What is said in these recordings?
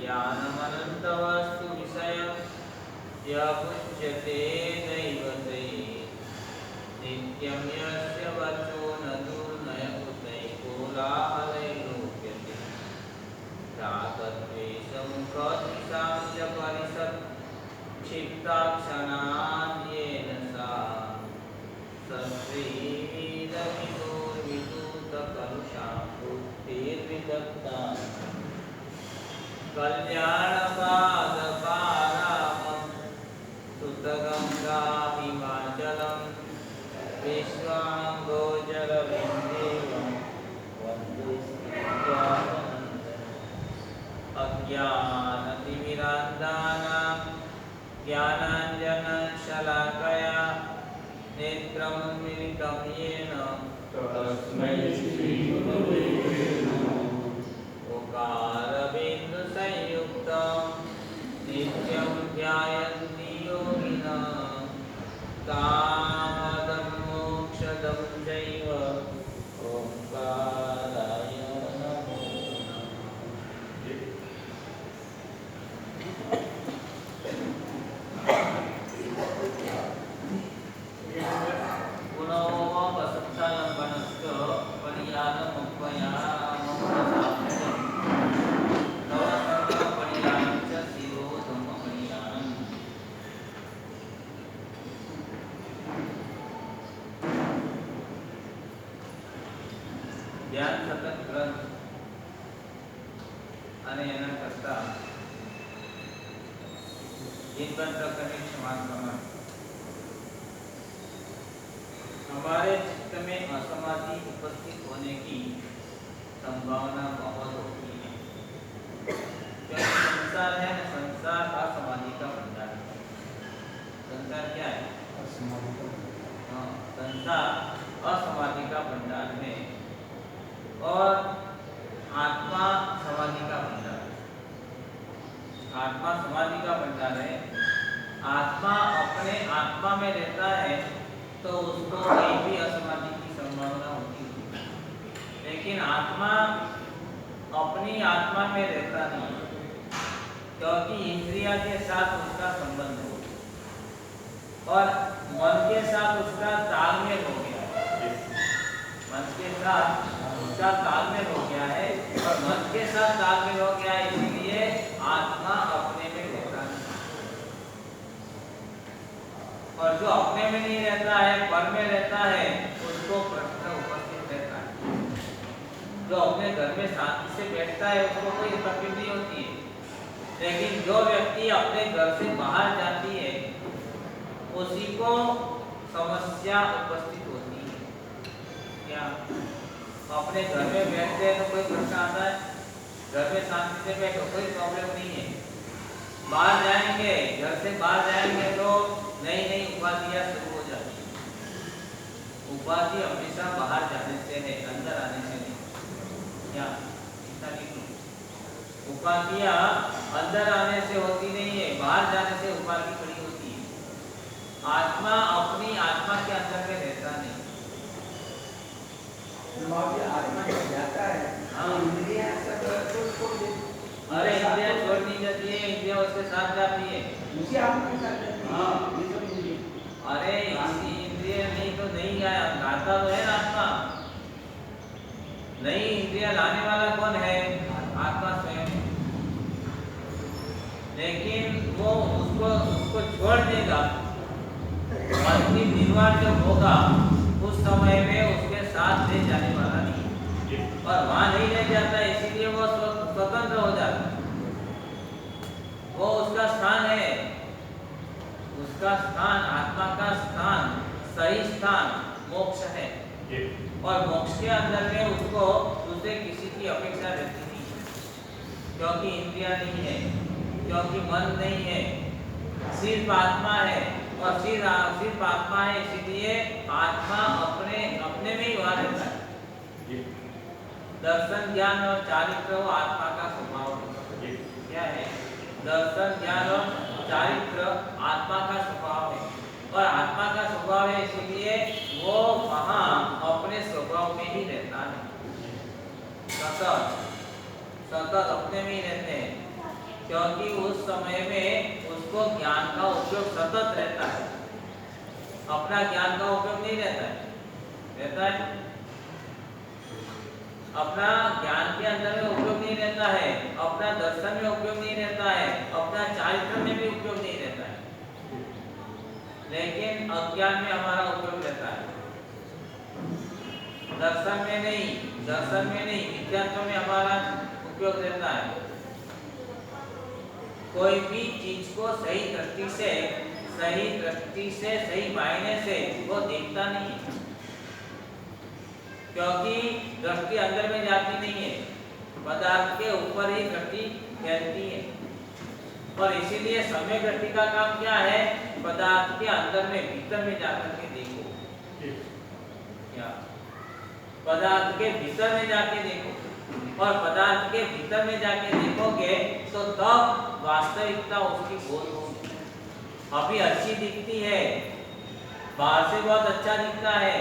ज्ञानमनन्तवस्तु विषयं यः पुच्यते दैवते नित्यं यस्य वचो न दुर्नयकुतैकोलाहलैर्लोक्यते रागद्वेषमुखद्विषां च परिषत् क्षिप्ताक्षणान्येन सा सश्रीरविदुर्विदूतकलुषां बुद्धिर्विदग्धा कल्याणपादपारामं सुतगङ्गाहिमाचलं विश्वाम्भोजलविन्देवं वन्दे श्रीनित्यानन्दम् अज्ञानतिमिरान्धानां ज्ञानाञ्जनशलाकया नेत्रं मिलितं येन तस्मै श्रीगुरवे नमः। ओंकारबिन्दुसंयुक्तं नित्यं ध्यायन्ति योगिनः कामदं मोक्षदं चैव ओंकाराय नमो ધ્યાન સતત ગ્રંથ અને એના કરતા जीवन प्रकरण समान प्रमाण हमारे चित्त में असमाधि उपस्थित होने की संभावना बहुत होती है क्योंकि संसार है ना, संसार असमाधि का भंडार है। संसार क्या है? हाँ, संसार असमाधि का भंडार है और आत्मा समाधि का भंडार है। आत्मा समाधि का भंडार है। आत्मा अपने आत्मा में रहता है तो उसको कहीं भी असमाधि की संभावना होती है, लेकिन आत्मा अपनी आत्मा में रहता नहीं क्योंकि इंद्रिया के साथ उसका संबंध हो और मन के साथ उसका तालमेल हो गया है। मन के साथ उसका तालमेल हो गया है और मन के साथ तालमेल हो गया है, इसलिए आत्मा अपने में रहता है। और जो अपने में नहीं रहता है, पर में रहता है, उसको प्रश्न उपस्थित रहता है। जो अपने घर में शांति से बैठता है उसको कोई तकलीफ नहीं होती है, लेकिन जो व्यक्ति अपने घर से बाहर जाती है उसी को समस्या उपस्थित होती है। क्या अपने घर में बैठते हैं तो कोई प्रश्न आता है? घर में शांति से बैठो, कोई प्रॉब्लम नहीं है। बाहर जाएंगे, घर से बाहर जाएंगे तो नई नई उपाधियां शुरू हो जाती है। उपाधि हमेशा बाहर जाने से है, अंदर आने से नहीं। क्या उपाधियां अंदर आने से होती नहीं है, बाहर जाने से उपाधि खड़ी होती है। आत्मा अपनी आत्मा के अंदर में रहता नहीं। आत्मा जब जाता है हाँ। इंद्रियां सब तो छोड़ देती। अरे इंद्रिया छोड़ नहीं जाती है, इंद्रिया उसके साथ जाती है। उसी आत्मा के साथ जाती है। हाँ। ये सब इंद्रिय। अरे इसी इंद्रिय नहीं तो नहीं गया, गाता तो है ना आत्मा। नई इंद्रिया लाने वाला कौन है? आत्मा स्वयं। लेकिन वो उसको छोड़ देगा। अंतिम निर्वाण जब होगा उस समय में उसके साथ ले जाने वाला नहीं, और वहां नहीं ले जाता, इसीलिए वो स्वतंत्र हो जाता है। वो उसका स्थान है, उसका स्थान, आत्मा का स्थान, सही स्थान मोक्ष है। और मोक्ष के अंदर में उसको दूसरे किसी की अपेक्षा रहती नहीं, क्योंकि इंद्रिया नहीं है, क्योंकि मन नहीं है, सिर्फ आत्मा है। और सिर्फ आत्मा है, इसीलिए आत्मा अपने में ही वहां रहता है। दर्शन ज्ञान और चारित्र वो आत्मा का स्वभाव है। क्या है? दर्शन ज्ञान और चारित्र आत्मा का स्वभाव है, और आत्मा का स्वभाव है, इसीलिए वो वहां अपने स्वभाव में ही रहता है। सतत अपने में ही रहते हैं। क्योंकि उस समय में उसको ज्ञान का उपयोग सतत रहता है, अपना ज्ञान का उपयोग नहीं रहता है, अपना ज्ञान के अंदर में उपयोग नहीं रहता है, अपना दर्शन में उपयोग नहीं रहता है, अपना चारित्र में भी उपयोग नहीं रहता है, लेकिन अज्ञान में हमारा उपयोग रहता है। दर्शन में नहीं, विद्यार्थों में हमारा उपयोग रहता है। कोई भी चीज को सही दृष्टि से, सही मायने से वो देखता नहीं है, क्योंकि दृष्टि अंदर में जाती नहीं है, पदार्थ के ऊपर ही दृष्टि फैलती है। और इसीलिए समय दृष्टि का काम क्या है? पदार्थ के अंदर में, भीतर में जाकर के देखो। क्या? पदार्थ के भीतर में जाके देखो, और पदार्थ के भीतर में जाके देखोगे तो तब वास्तविकता उसकी बोध होगी। अभी अच्छी दिखती है, बाहर से बहुत अच्छा दिखता है,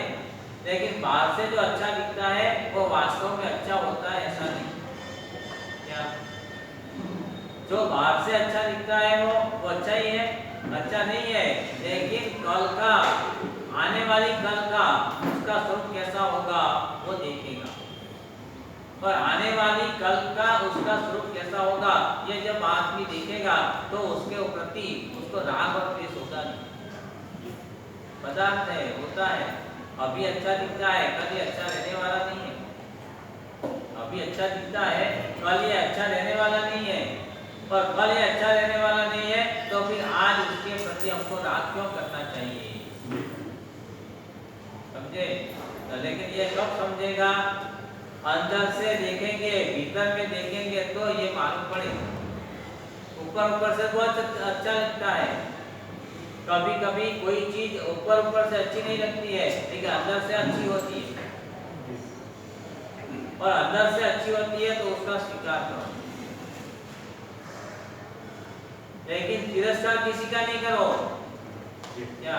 लेकिन बाहर से जो अच्छा दिखता है वो वास्तव में अच्छा होता है ऐसा नहीं। क्या? जो बाहर से अच्छा दिखता है वो अच्छा ही है, अच्छा नहीं है, लेकिन कल का, आने वाली कल का उसका स्वरूप कैसा होगा वो देखेगा। और आने वाली कल का उसका स्वरूप कैसा होगा ये जब आदमी देखेगा तो उसके प्रति उसको राग और द्वेष होगा नहीं। पदार्थ है, होता है, अभी अच्छा दिखता है, कल ये अच्छा रहने वाला नहीं है। अभी अच्छा दिखता है, कल ये अच्छा रहने वाला नहीं है, और कल ये अच्छा रहने वाला नहीं है तो फिर आज उसके प्रति हमको राग क्यों करना चाहिए? समझे? लेकिन ये कब समझेगा? अंदर से देखेंगे, भीतर में देखेंगे तो ये मालूम पड़ेगा। ऊपर से बहुत अच्छा लगता है, कभी कभी कोई चीज ऊपर से अच्छी नहीं लगती है, लेकिन अंदर से अच्छी होती है, और अंदर से अच्छी होती है तो उसका स्वीकार करो, लेकिन तिरस्कार किसी का नहीं करो। क्या?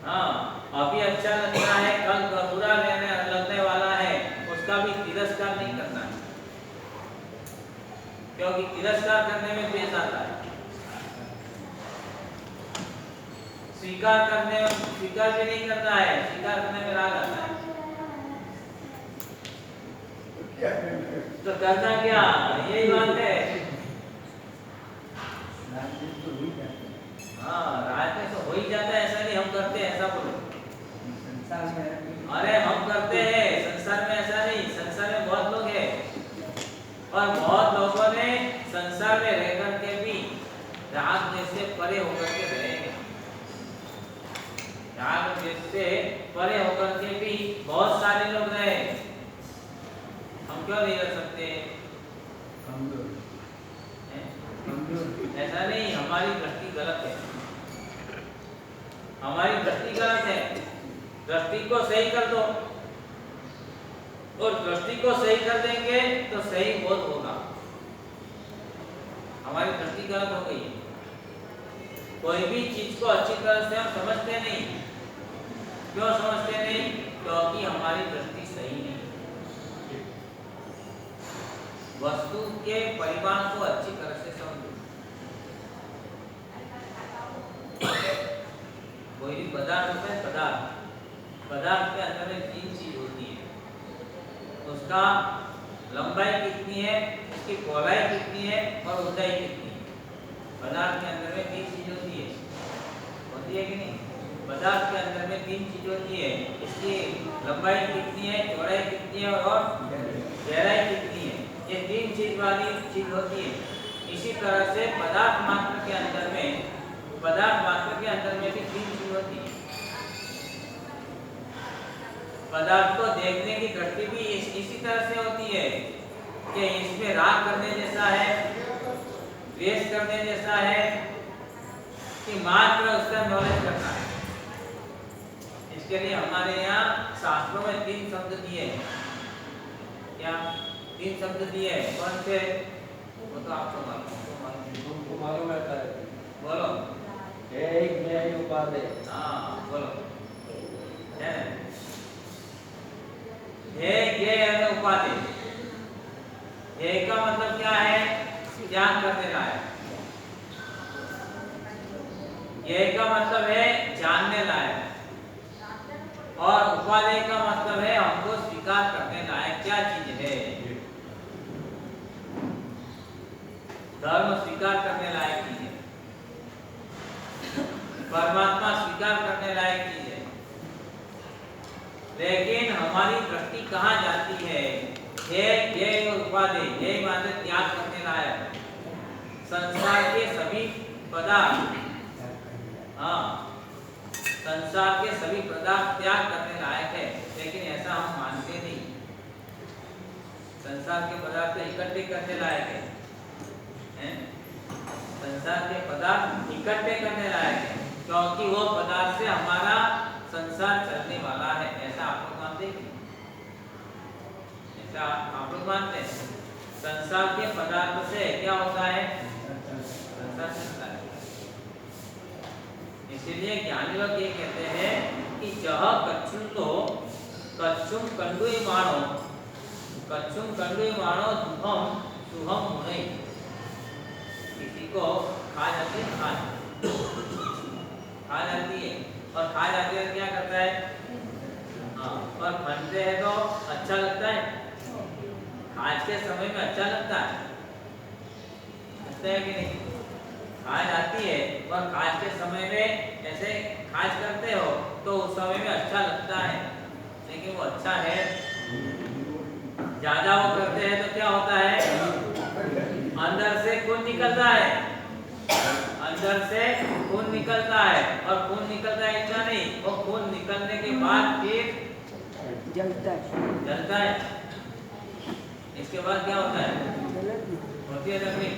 हाँ, अभी अच्छा लगता है, कल बुरा लगने वाला है, उसका भी तिरस्कार नहीं करना है, क्योंकि तिरस्कार करने में द्वेष आता है। स्वीकार भी नहीं करना है, स्वीकार करने में राग आता है। तो करना क्या? यही बात है। हाँ, राज में तो हो ही जाता है, ऐसा नहीं हम करते हैं, ऐसा बोलो। अरे हम करते हैं, संसार में ऐसा नहीं, संसार में बहुत लोग हैं, और बहुत लोगों ने संसार में रह करके भी राग द्वेष से परे होकर के रहेंगे। राग द्वेष से परे होकर के भी बहुत सारे लोग रहे, हम क्यों नहीं रह सकते? ऐसा नहीं, हमारी दृष्टि गलत है, हमारी दृष्टि गलत है। दृष्टि को सही कर दो, और दृष्टि को सही कर देंगे तो सही बोध होगा। हमारी दृष्टि गलत हो गई है, कोई भी चीज को अच्छी तरह से हम समझते नहीं। क्यों समझते नहीं? क्योंकि हमारी दृष्टि सही नहीं। वस्तु के परिमाण को अच्छी तरह से समझो। कोई भी पदार्थ होता है, पदार्थ के अंदर में 3 चीज होती है, उसका लंबाई कितनी है, उसकी पौड़ाई कितनी है, और ऊंचाई कितनी है। पदार्थ के अंदर में 3 चीज होती है कि नहीं? पदार्थ के अंदर में 3 चीज होती है, इसकी लंबाई कितनी है, चौड़ाई कितनी है, और गहराई कितनी है। ये 3 चीज वाली चीज होती है। इसी तरह से पदार्थ मात्र के अंदर में भी 3 चीज होती है। पदार्थ को देखने की दृष्टि भी इसी तरह से होती है कि इसमें राग करने जैसा है, द्वेष करने जैसा है, कि मात्र उसका नॉलेज करना है। इसके लिए हमारे यहाँ शास्त्रों में 3 शब्द दिए हैं। क्या 3 शब्द दिए हैं? कौन से? वो तो आपको मालूम रहता है। बोलो। एक ज्ञेय उपादेय। हाँ बोलो। है ज्ञेय और उपादेय। ज्ञेय का मतलब क्या है? ज्ञान कर देना है। यह का मतलब है जानने लायक, और उपादेय का मतलब है हमको स्वीकार करने लायक क्या चीज है। धर्म स्वीकार करने लायक चीज है, परमात्मा स्वीकार करने लायक चीज है। लेकिन हमारी दृष्टि कहाँ जाती है? ये उपादेय, ये माने त्याग करने लायक, संसार के सभी पदार्थ, हाँ संसार के सभी पदार्थ त्याग करने लायक है, लेकिन ऐसा हम मानते नहीं। संसार के पदार्थ इकट्ठे करने लायक है, संसार के पदार्थ इकट्ठे करने लायक है, क्योंकि वो पदार्थ से हमारा संसार चलने वाला है। ऐसा आप लोग मानते हैं? ऐसा आप लोग मानते हैं? संसार के पदार्थ से क्या होता है? संसार चलता है। इसीलिए ज्ञानी लोग ये कहते हैं कि जह कच्छुम कंडुयमानो शुभम शुभम मुनै। किसी को खा जाती है, खा जाती है, और खा जाती है क्या करता है? हाँ, और बनते हैं तो अच्छा लगता है। आज के समय में अच्छा लगता है, लगता है कि नहीं? खाज आती है और खाज के समय में ऐसे खाज करते हो तो उस समय में अच्छा लगता है, लेकिन वो अच्छा है? ज्यादा वो करते हैं तो क्या होता है? अंदर से खून निकलता है, अंदर से खून निकलता है, और खून निकलता है इतना नहीं, वो खून निकलने के बाद फिर जलता है। इसके बाद क्या होता है? होती है तकलीफ।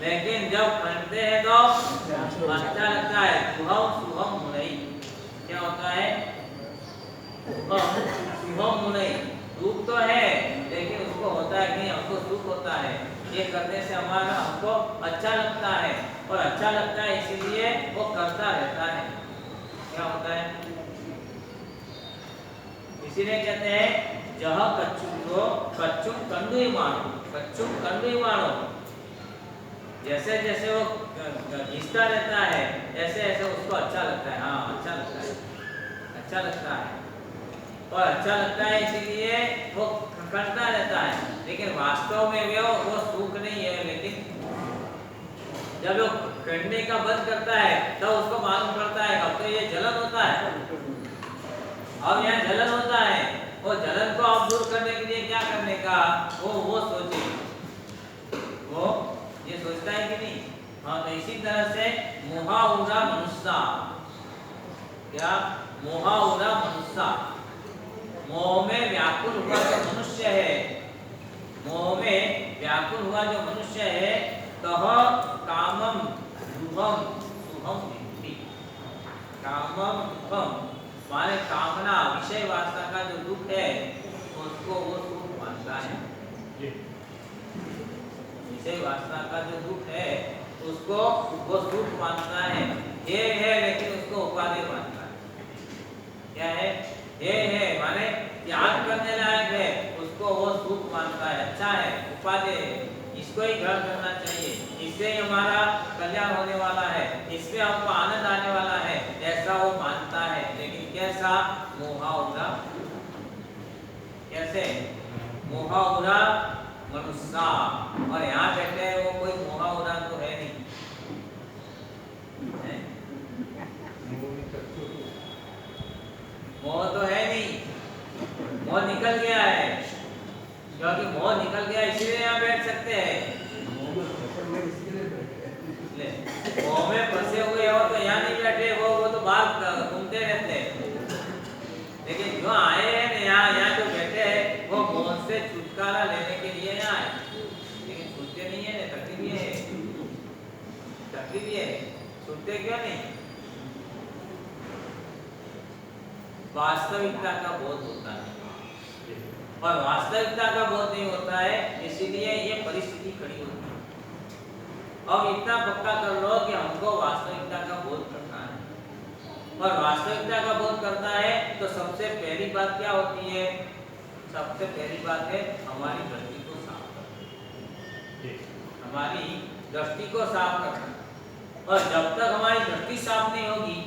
लेकिन जब खनते हैं तो अच्छा लगता है। शुभम मुनै, क्या होता है? शुभम मुनै, दुख तो है लेकिन उसको होता है कि नहीं, हमको सुख होता है। ये करने से हमारा हमको अच्छा लगता है, और अच्छा लगता है इसीलिए वो करता रहता है। क्या होता है? इसीलिए कहते हैं जह कच्छुम कंडुयमानो, जैसे जैसे वो घिसता रहता है ऐसे ऐसे उसको अच्छा लगता है। हाँ अच्छा लगता है, अच्छा लगता है, और अच्छा लगता है इसीलिए वो करता रहता है। लेकिन वास्तव में वो सुख नहीं है। लेकिन जब वो करने का बंद करता है तब उसको मालूम पड़ता है अब तो ये जलन होता है, अब यहाँ जलन होता है। वो जलन को अब दूर करने के लिए क्या करने का वो सोचे, वो ये सोचता है कि नहीं? हाँ, तो इसी तरह से मोहाउरा मनुष्य, क्या मोहाउरा मनुष्य, मोह में व्याकुल हुआ जो मनुष्य है, मोह में व्याकुल हुआ जो मनुष्य है, तह कामम दुखम सुखम विद्धि। कामम दुखम माने कामना, विषय वासना का जो दुख है उसको वो सुख मानता है। विषय वासना का जो दुख है उसको वो सुख मानता है। ये है लेकिन उसको उपादेय मानता है। क्या है? ये है माने त्याग करने लायक है, उसको वो सुख मानता है, अच्छा है, उपादेय है, इसको ही ग्रहण करना चाहिए, इससे ही हमारा कल्याण होने वाला है, इसमें हमको आनंद आने वाला है, ऐसा वो मानता है। लेकिन कैसा? मोहाउरा। कैसे? मोहाउरा मनुष्य। और यहाँ बैठे हैं वो कोई मोहाउरा तो है नहीं, है? मोह तो है नहीं, मोह निकल गया है, क्योंकि मोह निकल गया इसीलिए यहाँ बैठ सकते हैं। मोह में फंसे हुए हो तो यहाँ नहीं बैठे, वो तो बाहर घूमते रहते हैं। लेकिन जो आए हैं ना यहाँ जो बैठे हैं वो मोह से छुटकारा लेने के लिए यहाँ आए, लेकिन छूटते नहीं है ना, तकलीफ है, छूटते क्यों नहीं? वास्तविकता का बोध होता है, और वास्तविकता का बोध नहीं होता है, इसीलिए ये परिस्थिति खड़ी होती है। अब इतना पक्का कर लो कि हमको वास्तविकता का बोध करना है, और वास्तविकता का बोध करना है तो सबसे पहली बात क्या होती है? सबसे पहली बात है हमारी दृष्टि को साफ करना, हमारी दृष्टि को साफ करना। और जब तक हमारी दृष्टि साफ नहीं होगी,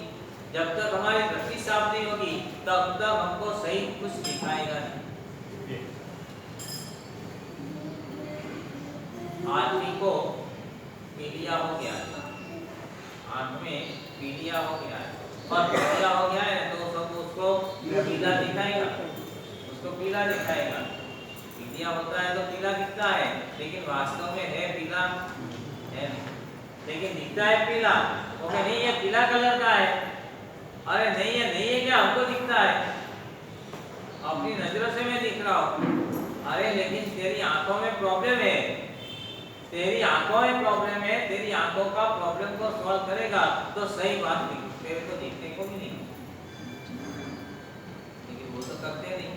जब तक हमारी दृष्टि साफ नहीं होगी, तब तक हमको सही कुछ दिखाएगा नहीं। आदमी को पीलिया हो गया, आंख में पीलिया हो गया है, और पीलिया हो गया है तो सब उसको पीला दिखाएगा, उसको पीला दिखाएगा। पीलिया होता है तो पीला दिखता है, लेकिन वास्तव में है पीला है नहीं, लेकिन दिखता है पीला। ओके, नहीं ये पीला कलर का है, अरे नहीं है क्या, हमको दिखता है, अपनी नजरों से मैं दिख रहा हूँ। अरे लेकिन तेरी आंखों में प्रॉब्लम है, तेरी आंखों में प्रॉब्लम है, तेरी आंखों का प्रॉब्लम को सॉल्व करेगा तो सही बात तेरे को दिखने को भी नहीं, लेकिन वो तो करते नहीं।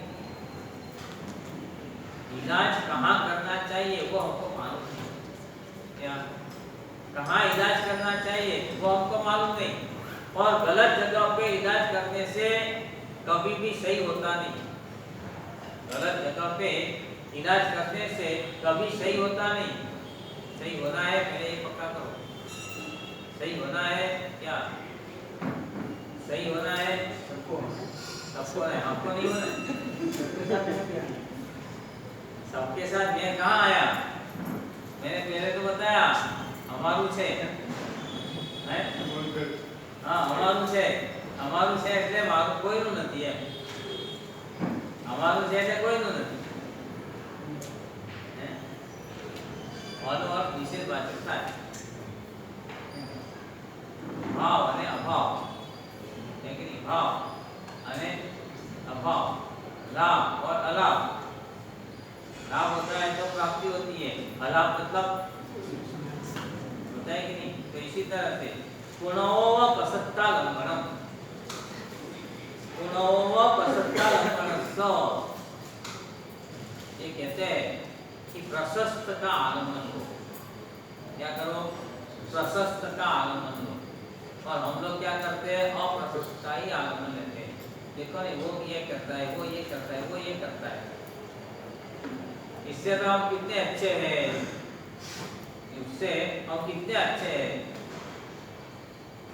इलाज कहाँ करना चाहिए वो हमको मालूम नहीं, या कहाँ इलाज करना चाहिए वो हमको मालूम नहीं, और गलत जगह पे इलाज करने से कभी भी सही होता नहीं। गलत जगह पे इलाज करने से कभी सही होता नहीं। सही होना है, पहले ये पक्का करो, सही होना है क्या, सही होना है सबको है, हमको नहीं होना है। सबके साथ मैं कहाँ आया, मैंने पहले तो बताया हमारू छे है, हाँ हमारू छे એટલે મારું કોઈનું નથી એમ, હમારું છે એટલે કોઈનું નથી હે, આનો અર્થ નિષેધવાચક થાય। ભાવ અને અભાવ, है कि नहीं, भाव અને अभाव, लाभ और अलाभ। लाभ होता है तो प्राप्ति होती है, अलाभ मतलब होता है कि नहीं। तो इसी तरह से गुणोव प्रसक्ता लंबनम, गुणोव प्रसक्ता लंबनम सो, ये कहते हैं कि प्रशस्त का आलम्बन लो। क्या करो, प्रशस्त का आलम्बन लो। और हम लोग क्या करते हैं, अप्रशस्त का ही आलम्बन लेते हैं। देखो नहीं, वो ये करता है, वो ये करता है, वो ये करता है, इससे तो हम कितने अच्छे हैं, इससे हम कितने अच्छे हैं।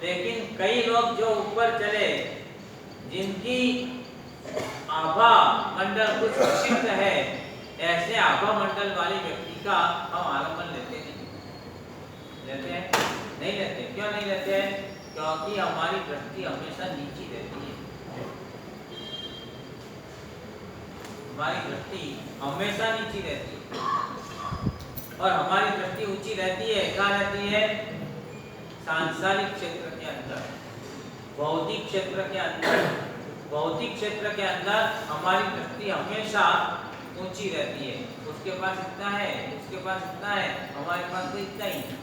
लेकिन कई लोग जो ऊपर चले, जिनकी आभा मंडल कुछ विशिष्ट है, ऐसे आभा मंडल वाले व्यक्ति का हम आलम्बन लेते नहीं, लेते हैं नहीं लेते। क्यों नहीं लेते? क्योंकि हमारी दृष्टि हमेशा नीची रहती है, हमारी दृष्टि हमेशा नीची रहती है, और हमारी दृष्टि ऊंची रहती है, कहाँ रहती है, सांसारिक क्षेत्र के अंदर, भौतिक क्षेत्र के अंदर। भौतिक क्षेत्र के अंदर हमारी दृष्टि हमेशा ऊंची रहती है। उसके पास इतना है, उसके पास इतना है, हमारे पास तो इतना ही है,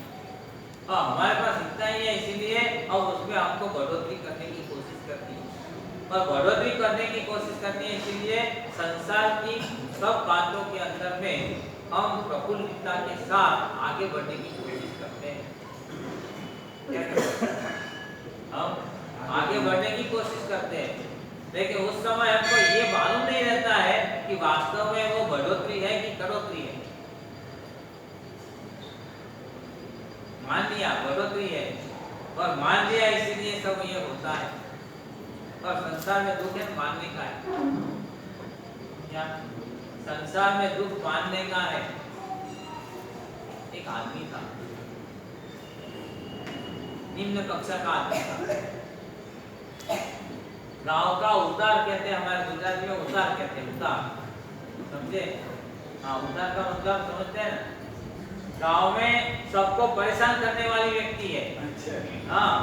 हाँ हमारे पास इतना ही है, इसीलिए अब उसमें हमको बढ़ोतरी करने की कोशिश करती है, और बढ़ोतरी करने की कोशिश करती है, इसीलिए संसार की सब बातों के अंदर में हम प्रफुल्लता के साथ आगे बढ़ने की कोशिश करते हैं। क्या करते हैं? हम आगे बढ़ने की कोशिश करते हैं, लेकिन उस समय हमको ये मालूम नहीं रहता है कि वास्तव में वो बढ़ोतरी है कि कटौती है। मान लिया बढ़ोतरी है, और मान लिया इसीलिए सब ये होता है, और संसार में दुख है मानने का है। क्या संसार में दुख मानने का है? एक आदमी था, निम्न कक्षा का आदमी था, गांव का उतार कहते हैं, हमारे गुजरात में उतार कहते हैं, उतार समझे? हाँ, उतार का मतलब समझते हैं ना, गांव में सबको परेशान करने वाली व्यक्ति है। अच्छा। हाँ,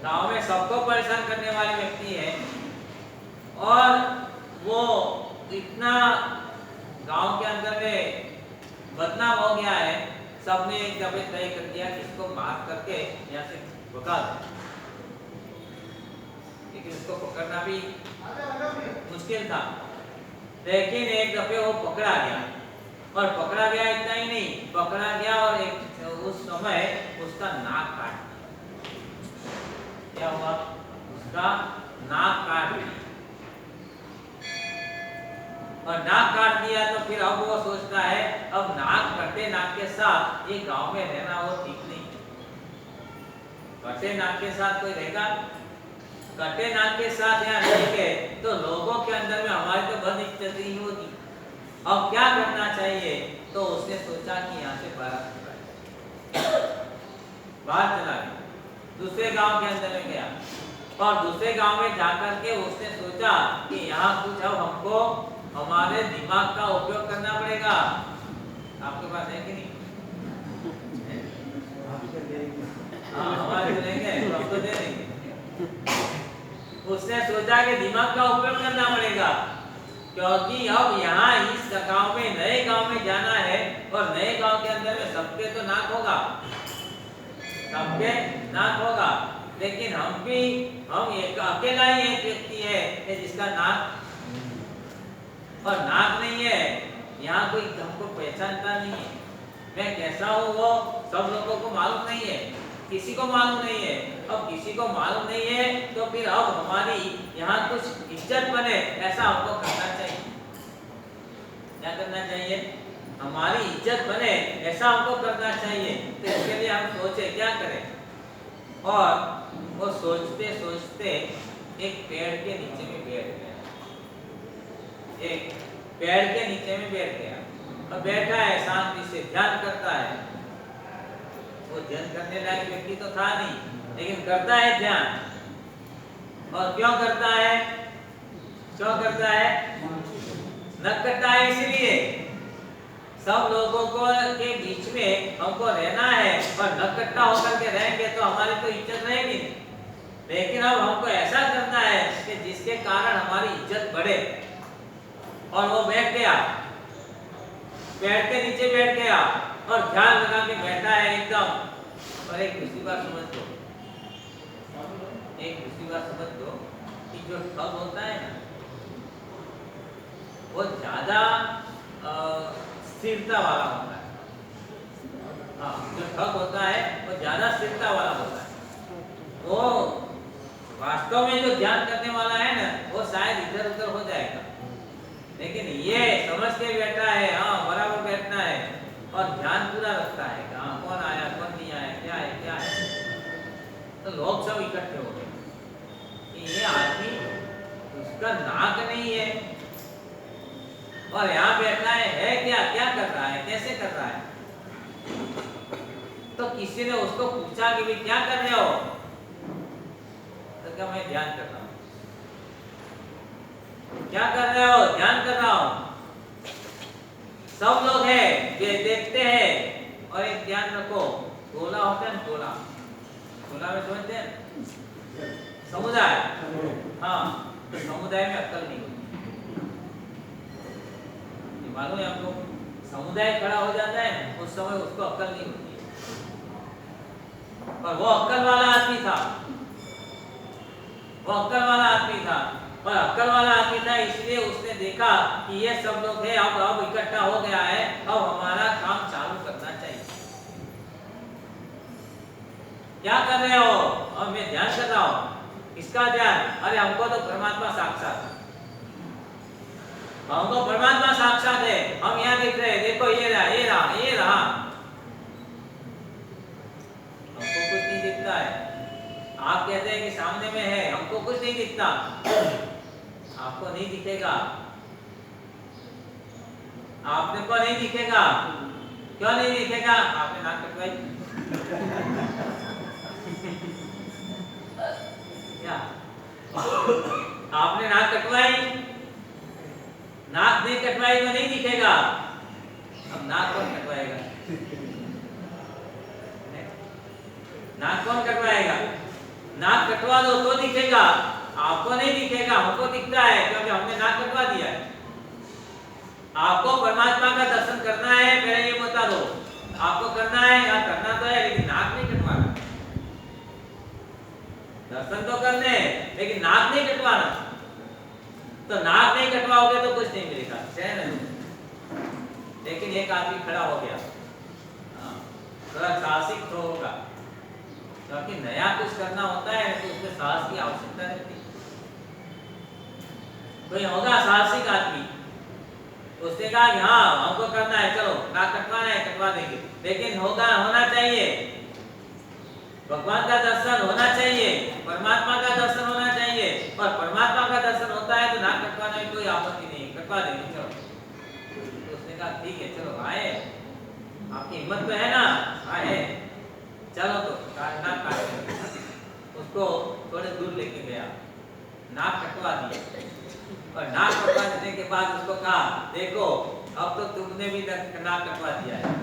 गांव में सबको परेशान करने वाली व्यक्ति है, और वो इतना गांव के अंदर में बदनाम हो गया है, सबने एक दफे तय कर दिया कि इसको मार करके यहाँ से भगा दो। लेकिन उसको पकड़ना भी मुश्किल था, लेकिन एक दफे वो पकड़ा गया, और पकड़ा गया इतना ही नहीं, पकड़ा गया और उस समय उसका नाक काट दिया। क्या हुआ? उसका नाक काट दिया, और नाक काट दिया तो फिर अब वो सोचता है अब नाक कटे, नाक के साथ ये गांव में रहना वो ठीक नहीं। कटे नाक के साथ कोई रहेगा? कटे नाक के साथ यहाँ रहेंगे तो लोगों के अंदर में हमारी तो बद इज्जती ही होगी। अब क्या करना चाहिए? तो उसने सोचा कि यहाँ से बाहर चला गया, दूसरे गांव के अंदर में गया और दूसरे गांव में जाकर के उसने सोचा कि यहाँ कुछ अब हमको हमारे दिमाग का उपयोग करना पड़ेगा। आपके पास है कि नहीं? हाँ, हमारे देंगे तो हमको दे देंगे। उसने सोचा कि दिमाग का उपयोग करना पड़ेगा, क्योंकि अब यहाँ इस गांव में नए गांव में जाना है और नए गांव के अंदर में सबके तो नाक होगा, सबके नाक होगा, लेकिन हम एक अकेला ही एक व्यक्ति है जिसका नाक और नाक नहीं है। यहाँ कोई हमको पहचानता नहीं है, मैं कैसा हूँ वो सब लोगों को मालूम नहीं है, किसी को मालूम नहीं है। अब किसी को मालूम नहीं है तो फिर अब हमारी यहाँ कुछ इज्जत बने ऐसा हमको करना चाहिए। क्या करना चाहिए? हमारी इज्जत बने ऐसा हमको करना चाहिए। तो इसके लिए हम सोचे क्या करें, और वो सोचते सोचते एक पेड़ के नीचे में बैठ गया। एक पेड़ के नीचे में बैठ गया और बैठा है, शांति से ध्यान करता है। वो ध्यान करने लायक व्यक्ति तो था नहीं, लेकिन करता है ध्यान। और क्यों करता है? क्यों करता है? नक कटता है इसलिए। सब लोगों को के बीच में हमको रहना है और नक कट्टा होकर के रहेंगे तो हमारी तो इज्जत रहेगी। लेकिन अब हमको ऐसा करना है कि जिसके कारण हमारी इज्जत बढ़े। और वो बैठ गया, पेड़ के नीचे बैठ गया और ध्यान लगा के बैठा है एकदम। और एक दूसरी बात समझ लो, एक दूसरी बात समझ लो कि जो ठग होता है ना, वो ज्यादा स्थिरता वाला होता है। हाँ, जो ठग होता है वो ज्यादा स्थिरता वाला होता है। वो वास्तव में जो ध्यान करने वाला है ना, वो शायद इधर उधर हो जाएगा, लेकिन ये समझ के बैठा है, हाँ बराबर बैठना है और ध्यान पूरा रखता है। हाँ, कौन आया कौन नहीं आया, क्या है क्या है। तो लोग सब इकट्ठे हो गए कि ये आदमी, उसका नाक नहीं है और यहाँ बैठा है क्या क्या कर रहा है, कैसे कर रहा है। तो किसी ने उसको पूछा कि भाई क्या कर रहे हो? तो क्या मैं ध्यान कर रहा हूँ। क्या कर रहे हो? ध्यान कर रहा हूँ। सब लोग हैं ये देखते हैं। और एक ध्यान रखो, गोला होता है ना, गोला, गोला में समझते हैं समुदाय। हाँ, तो समुदाय में अक्ल नहीं होती, मालूम है आपको। समुदाय खड़ा हो जाता है उस समय उसको अक्ल नहीं होती है। और वो अक्ल वाला आदमी था, वो अक्ल वाला आदमी था और अक्ल वाला आदमी था इसलिए उसने देखा कि ये सब लोग हैं, अब इकट्ठा हो गया है, अब हमारा काम चालू करना चाहिए। क्या कर रहे हो? अब मैं ध्यान कर रहा हूँ। किसका ध्यान? अरे हमको तो परमात्मा साक्षात, हमको परमात्मा साक्षात है, हम यहाँ दिख रहे हैं, देखो ये रहा ये रहा ये रहा। हमको कुछ नहीं दिखता है। आप कहते हैं कि सामने में है, हमको कुछ नहीं दिखता। आपको नहीं दिखेगा, आपने को नहीं दिखेगा। क्यों नहीं दिखेगा? आपने नाक कटवाई क्या? आपने नाक कटवाई, नाक नहीं कटवाई तो नहीं दिखेगा। अब नाक कौन कटवाएगा? नाक कौन कटवाएगा? नाक कटवा दो तो दिखेगा, आपको नहीं दिखेगा, हमको दिखता है क्योंकि हमने नाक कटवा दिया है। आपको परमात्मा का दर्शन करना है, पहले ये बता दो। आपको करना है, हाँ करना तो है, लेकिन नाक नहीं कटवाना। दर्शन तो करने हैं लेकिन नाक नहीं कटवाना। तो नाक नहीं कटवाओगे तो कुछ नहीं मिलेगा, लेकिन एक आदमी खड़ा हो गया, थोड़ा साहसिक तो होगा, क्योंकि नया कुछ करना होता है तो उसमें साहस की आवश्यकता रहती है। कोई होगा साहसिक आदमी, उसने कहा कि हाँ हमको करना है, चलो नाक कटवाना है कटवा देंगे, लेकिन होगा होना चाहिए भगवान का दर्शन होना चाहिए, परमात्मा का दर्शन होना चाहिए, और परमात्मा का दर्शन होता है तो नाक कटवाने में कोई आपत्ति नहीं, कटवा देंगे चलो। तो उसने कहा ठीक है चलो आए, आपकी हिम्मत तो है ना, आए चलो तो नाक काट, उसको थोड़े दूर लेके गया, नाक कटवा दिया, और नाक कटवा देने के बाद उसको कहा देखो अब तो तुमने भी नाक कटवा दिया है,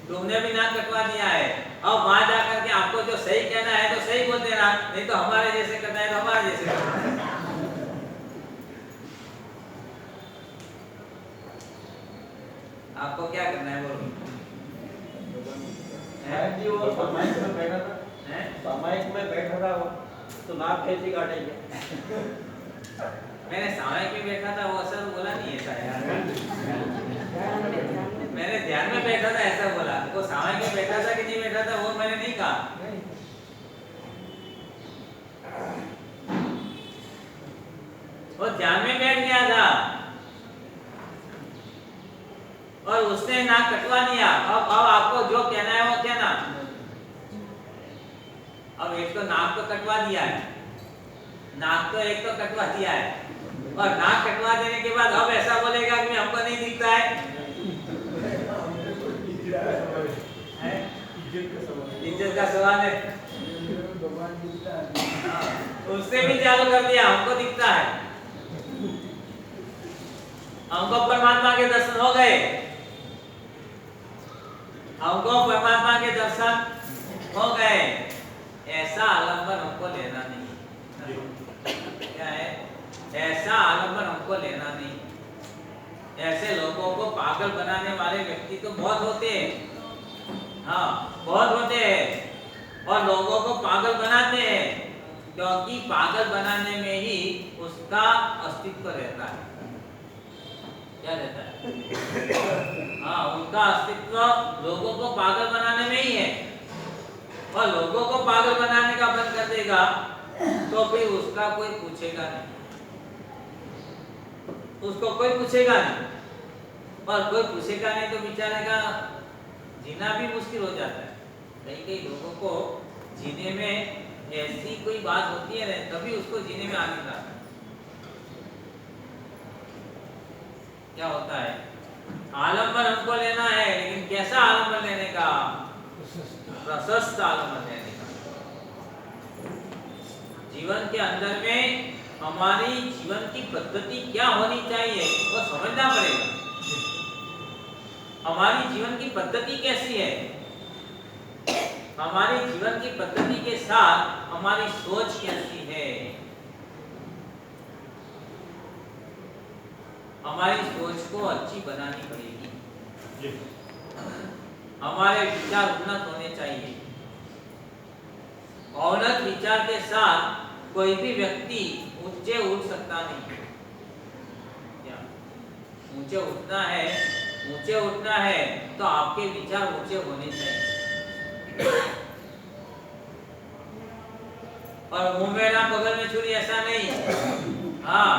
तुमने भी नाक कटवा दिया है, अब वहां जाकर के आपको जो सही कहना है तो सही बोल देना, नहीं तो हमारे जैसे करना है तो हमारे जैसे करना है। आपको क्या करना है बोलो? साहब जी वो सामायिक में बैठा था, हैं? सामायिक में बैठा था वो, तो नाक कैसे काटेंगे? मैंने सामायिक में बैठा था वो असर बोला नहीं ऐसा यार, मैंने ध्यान में बैठा था ऐसा बोला, वो सामायिक में बैठा था कि नहीं बैठा था वो मैंने नहीं कहा। वो ध्यान में बैठ गया था और उसने नाक कटवा दिया, अब आपको जो कहना है वो कहना। अब एक तो नाक तो कटवा दिया है, नाक तो एक तो कटवा दिया है, और नाक कटवा देने के बाद अब ऐसा बोलेगा कि हमको नहीं दिखता है, इज्जत का सवाल है। उसने भी चालू कर दिया हमको दिखता है, हमको परमात्मा के दर्शन हो गए, हमको परमात्मा के दर्शन हो गए, ऐसा आलंबन हमको लेना नहीं। क्या है? ऐसा आलंबन हमको लेना नहीं। ऐसे लोगों को पागल बनाने वाले व्यक्ति तो बहुत होते हैं, हाँ बहुत होते हैं, और लोगों को पागल बनाते हैं, क्योंकि पागल बनाने में ही उसका अस्तित्व रहता है। क्या रहता है? हाँ उनका अस्तित्व लोगों को पागल बनाने में ही है, और लोगों को पागल बनाने का बंद कर देगा तो फिर उसका कोई पूछेगा नहीं, उसको कोई पूछेगा नहीं, और कोई पूछेगा नहीं तो बेचारे का जीना भी मुश्किल हो जाता है। कई कई लोगों को जीने में ऐसी कोई बात होती है ना तभी उसको जीने में आनंद आता है। क्या होता है? आलंबन हमको लेना है, लेकिन कैसा आलंबन लेने का? प्रशस्त आलंबन लेने का। जीवन के अंदर में हमारी जीवन की पद्धति क्या होनी चाहिए वो समझना पड़ेगा। हमारी जीवन की पद्धति कैसी है? हमारी जीवन की पद्धति के साथ हमारी सोच कैसी है? हमारी सोच को अच्छी बनानी पड़ेगी। हमारे विचार उन्नत होने चाहिए। औन्नत विचार के साथ कोई भी व्यक्ति ऊंचे उठ सकता नहीं। क्या ऊंचे उठना है? ऊंचे उठना है तो आपके विचार ऊंचे होने चाहिए। और मुंह में ना बगल में छुरी ऐसा नहीं। हाँ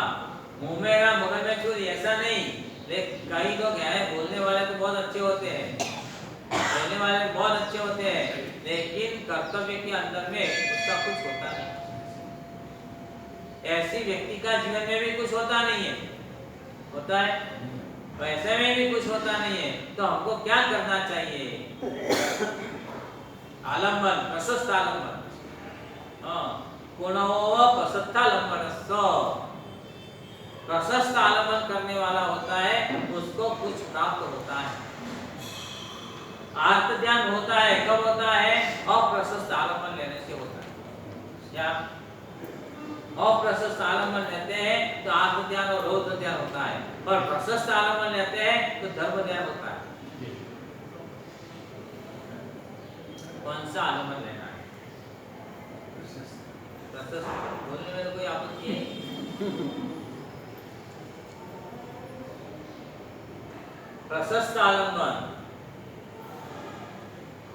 मुंह में ना बगल में छुरी ऐसा नहीं। लेकिन कई लोग हैं बोलने वाले तो बहुत अच्छे होते हैं, बोलने वाले बहुत अच्छे होते हैं, लेकिन कर्तव्य के अंदर में उसका कुछ होता नहीं। ऐसी व्यक्ति का जीवन में भी कुछ होता नहीं है, होता है पैसे में भी कुछ होता नहीं है। तो हमको क्या करना चाहिए? आलंबन, प्रशस्त आलंबन। हाँ पुनः प्रशस्तालंबनस्स, प्रशस्त आलंबन करने वाला होता है उसको कुछ प्राप्त होता है। आर्त ध्यान होता है कब होता है? अप्रशस्त आलंबन लेने से होता है। क्या अप्रशस्त आलंबन लेते हैं तो आर्त ध्यान और रौद्र ध्यान होता है, और प्रशस्त आलंबन लेते हैं तो धर्म ध्यान होता है। कौन सा आलंबन लेना है? प्रशस्त। बोलने में कोई आपत्ति है? प्रशस्त आलंबन,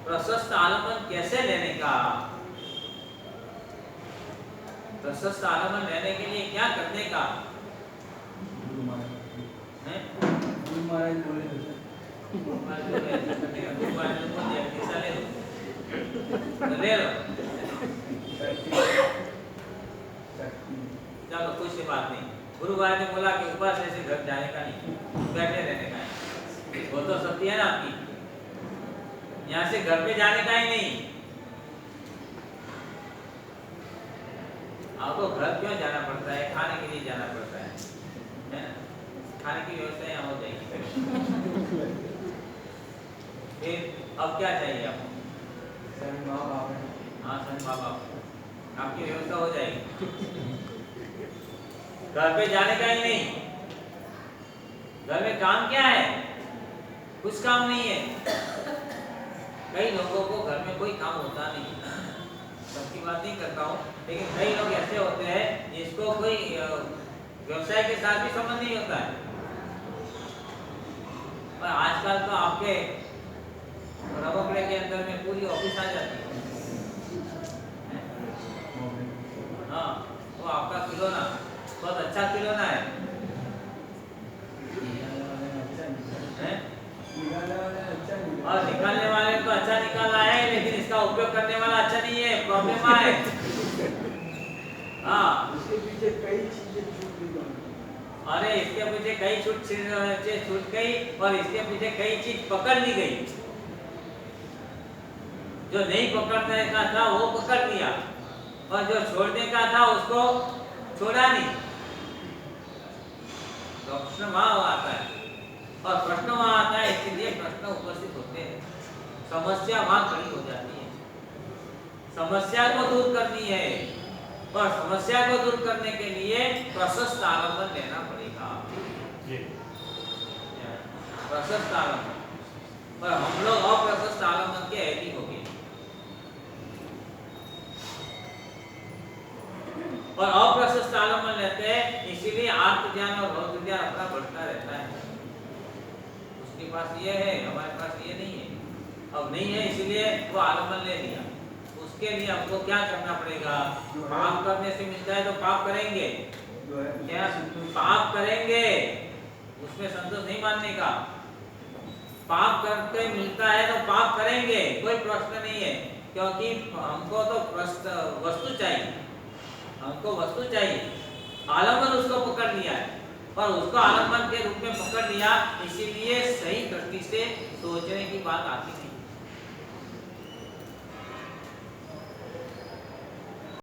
प्रशस्त आलंबन कैसे लेने का? प्रशस्त आलंबन लेने के लिए क्या करने का? ले लो, शक्ति चलो कोई सी बात नहीं। गुरु महाराज ने बोला कि ऊपर से ऐसे घर जाने का नहीं, बैठे रहने का है। वो तो सत्य है ना आपकी, यहाँ से घर पे जाने का ही नहीं। आपको घर क्यों जाना पड़ता है? खाने के लिए जाना पड़ता है ना? खाने की व्यवस्था यहाँ हो जाएगी। फिर अब क्या चाहिए आपको? स्वयं माँ बाप है। हाँ सन बाबा, आपकी व्यवस्था हो जाएगी। घर पे जाने का ही नहीं। घर में काम क्या है? कुछ काम नहीं है। कई लोगों को घर में कोई काम होता नहीं, सबकी बात नहीं करता हूँ, लेकिन कई लोग ऐसे होते हैं जिसको कोई व्यवसाय के साथ भी संबंध नहीं होता है। और आजकल तो आपके रबकड़े के अंदर में पूरी ऑफिस आ जाती है। हाँ, वो आपका खिलौना बहुत अच्छा खिलौना है। हैं? और निकालने वाले तो अच्छा निकाला है, लेकिन इसका उपयोग करने वाला अच्छा नहीं है, प्रॉब्लम है। हाँ, उसके पीछे कई चीजें छूट गई। अरे इसके पीछे कई चीज छूट गई और इसके पीछे कई चीज पकड़ ली गई। जो नहीं पकड़ने का था वो पकड़ लिया, और जो छोड़ने का था उसको छोड़ा नहीं। प्रश्न वहां आता है, और प्रश्न वहां आता है, इसलिए प्रश्न उपस्थित होते हैं। समस्या वहां खड़ी हो जाती है। समस्या को दूर करनी है, और समस्या को दूर करने के लिए प्रशस्त आलम्बन लेना पड़ेगा। प्रशस्त आलम्बन, और हम लोग अप्रशस्त आलम्बन के ऐसी हो गए। और अप्रशस्त आलम्बन लेते हैं, इसीलिए आत्म ज्ञान और भौतिक ज्ञान अपना बढ़ता रहता है। उसके पास ये है, हमारे पास ये नहीं है। अब नहीं है इसलिए वो आलम्बन ले लिया। उसके लिए हमको क्या करना पड़ेगा? पाप करने से मिलता है तो पाप करेंगे, क्या पाप करेंगे, उसमें संतोष नहीं मानने का। पाप करके मिलता है तो पाप करेंगे, कोई प्रश्न नहीं है, क्योंकि हमको तो वस्तु चाहिए, हमको वस्तु चाहिए। आलम्बन उसको पकड़ लिया है, और उसको आलम्बन के रूप में पकड़ लिया, इसीलिए सही दृष्टि से सोचने की बात आती नहीं।